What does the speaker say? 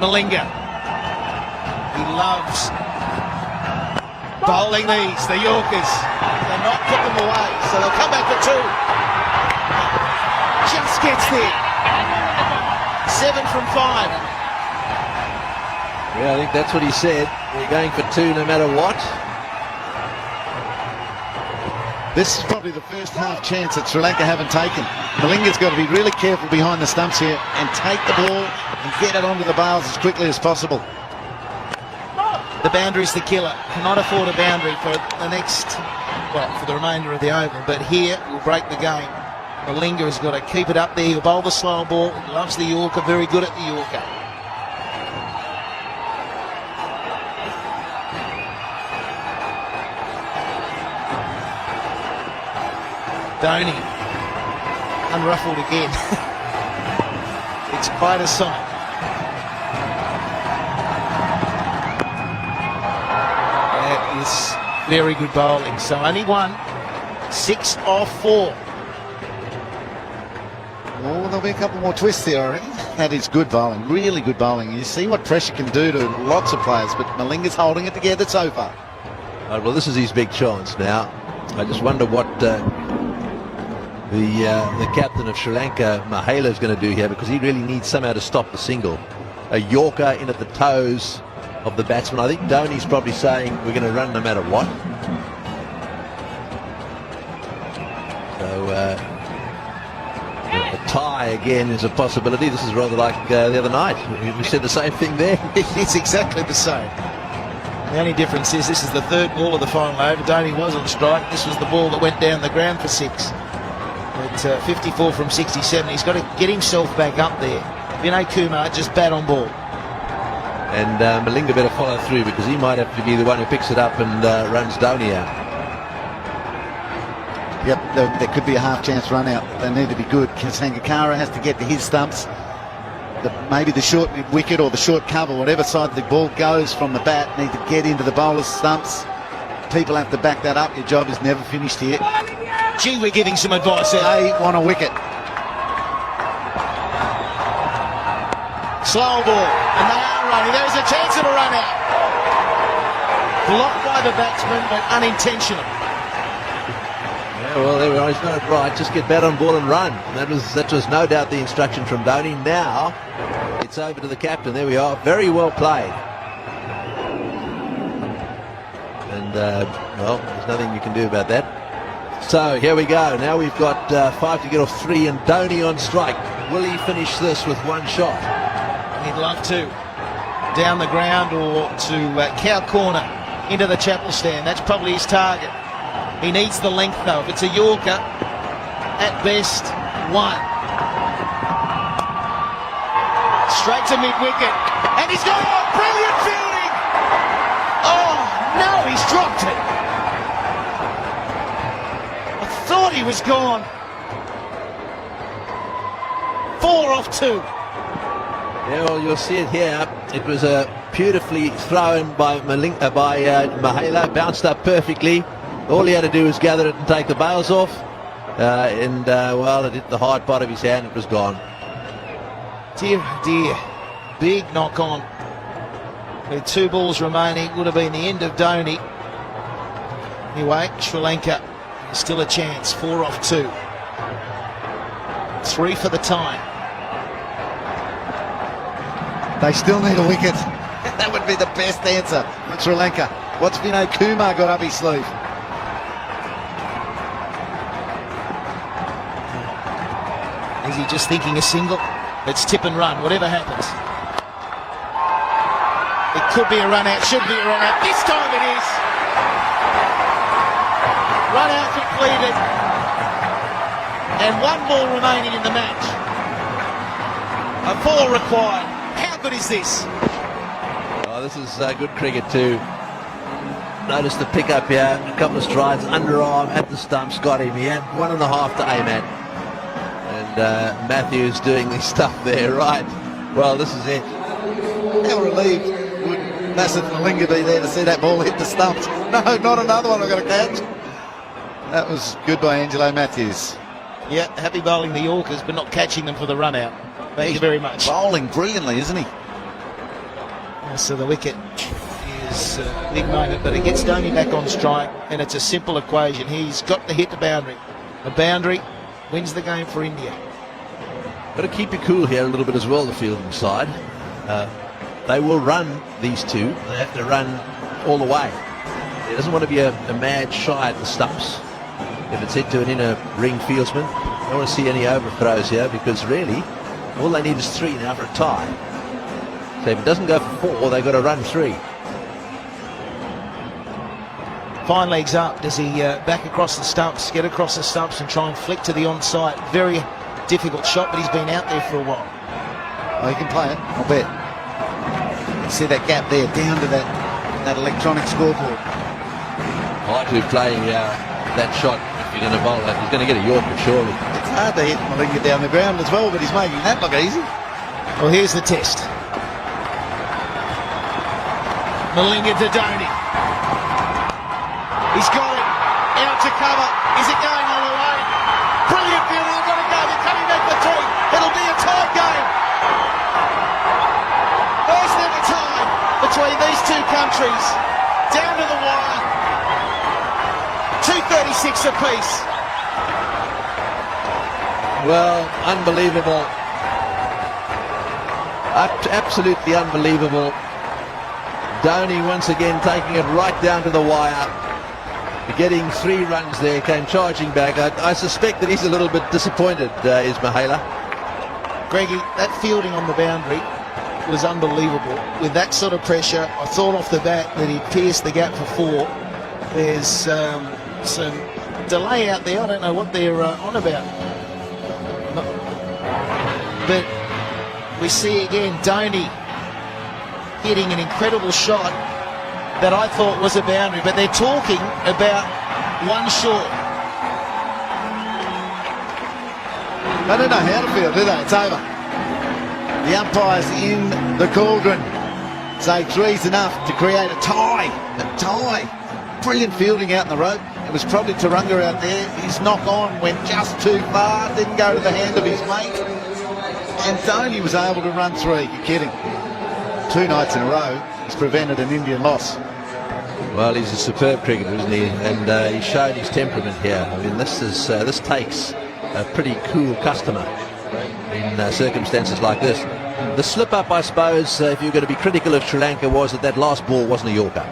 Malinga. He loves bowling these, the Yorkers. They're not put them away, so they'll come back for two. Just gets there. 7 from 5. Yeah, I think that's what he said. We're going for two no matter what. This is probably the first half chance that Sri Lanka haven't taken. Malinga's got to be really careful behind the stumps here and take the ball and get it onto the bails as quickly as possible. The boundary's the killer. Cannot afford a boundary for the next, well, for the remainder of the over. But here, we'll break the game. Malinga has got to keep it up there. He'll bowl the slow ball. He loves the Yorker. Very good at the Yorker. Dhoni, unruffled again. It's quite a sight. That is very good bowling. So only one, 6 off 4. Oh, there'll be a couple more twists there, I reckon. That is good bowling, really good bowling. You see what pressure can do to lots of players, but Malinga's holding it together so far. Right, well, this is his big chance now. I just wonder what the captain of Sri Lanka, Mahela, is going to do here, because he really needs somehow to stop the single. A Yorker in at the toes of the batsman. I think Dhoni's probably saying we're going to run no matter what. So a tie again is a possibility. This is rather like the other night. We said the same thing there. It's exactly the same. The only difference is this is the third ball of the final over. Dhoni was on strike. This was the ball that went down the ground for 6. At 54 from 67, he's got to get himself back up there. Vinay Kumar just bat on ball. And Malinga better follow through, because he might have to be the one who picks it up and runs Dhoni out. Yep, there could be a half chance run out. They need to be good. Sangakkara has to get to his stumps. Maybe the short wicket or the short cover, whatever side the ball goes from the bat, need to get into the bowler's stumps. People have to back that up. Your job is never finished here. Gee, we're giving some advice there. They want a wicket. Slow ball, and they are running. There's a chance of a run out. Blocked by the batsman, but unintentional. Yeah, well, there we are. He's got it right. Just get bat on ball and run. That was no doubt the instruction from Dhoni. Now it's over to the captain. There we are. Very well played. And well, there's nothing you can do about that. So here we go. Now we've got 5 to get off 3, and Dhoni on strike. Will he finish this with one shot? He'd love to. Down the ground or to cow corner into the chapel stand. That's probably his target. He needs the length though. If it's a Yorker, at best, 1. Straight to mid-wicket. And he's going on. Brilliant fielding. Oh, no, he's dropped it. Thought he was gone. 4 off 2. Yeah, well, you'll see it here. It was beautifully thrown by Mahela, bounced up perfectly. All he had to do was gather it and take the bails off. Well, it hit the hard part of his hand. It was gone. Dear, dear. Big knock on. With 2 balls remaining, would have been the end of Dhoni. Anyway, Sri Lanka. Still a chance. 4 off 2. 3 for the time. They still need a wicket. That would be the best answer for Sri Lanka. What's Vinay Kumar got up his sleeve? Is he just thinking a single? Let's tip and run, whatever happens. It could be a run out, should be a run out. This time it is. Run out completed, and 1 ball remaining in the match. A 4 required. How good is this? Oh, this is good cricket too. Notice the pick up here, a couple of strides, underarm at the stumps, got him. He had 1.5 to aim at. And Matthews doing this stuff there, right? Well, this is it. How relieved would Massive Malinga be there to see that ball hit the stumps? No, not another one I've got to catch. That was good by Angelo Matthews. Yeah, happy bowling the Yorkers, but not catching them for the run out. Thank you very much. Bowling brilliantly, isn't he? So the wicket is a big moment, but it gets Dhoni back on strike, and it's a simple equation. He's got to hit the boundary. A boundary wins the game for India. Got to keep you cool here a little bit as well, the fielding side. They will run these two. They have to run all the way. There doesn't want to be a mad shy at the stumps. If it's hit to an inner ring fieldsman, I don't want to see any overthrows here, because really all they need is 3 now for a tie. So if it doesn't go for 4, they've got to run 3. Fine legs up. Does he back across the stumps, get across the stumps and try and flick to the onside? Very difficult shot, but he's been out there for a while. Oh, he can play it, I'll bet. You see that gap there, down to that electronic scoreboard. Hard to play that shot if you're going to bowl that. He's going to get a Yorker, surely. It's hard to hit Malinga down the ground as well, but he's making that look easy. Well, here's the test. Malinga to Dhoni. He's got it. Out to cover. Is it going all the way? Brilliant fielding. They've got to go. They're coming back for 3. It'll be a tie game. There's never tie between these two countries. Down to the wire. 2:36 apiece. Well, unbelievable. Absolutely unbelievable. Dhoni once again taking it right down to the wire. Getting 3 runs there, came charging back. I suspect that he's a little bit disappointed, is Mahela. Greggy, that fielding on the boundary was unbelievable. With that sort of pressure, I thought off the bat that he'd pierced the gap for 4. There's some delay out there. I don't know what they're on about. But we see again Dhoni hitting an incredible shot that I thought was a boundary, but they're talking about 1 short. I don't know how to feel, do they? It's over. The umpires in the cauldron say 3's enough to create a tie. A tie. Brilliant fielding out in the road. It was probably Tarunga out there. His knock on went just too far, didn't go to the hand of his mate. And Dhoni was able to run 3. You're kidding. 2 nights in a row, he's prevented an Indian loss. Well, he's a superb cricketer, isn't he? And he's shown his temperament here. I mean, this takes a pretty cool customer in circumstances like this. The slip-up, I suppose, if you're going to be critical of Sri Lanka, was that last ball wasn't a Yorker.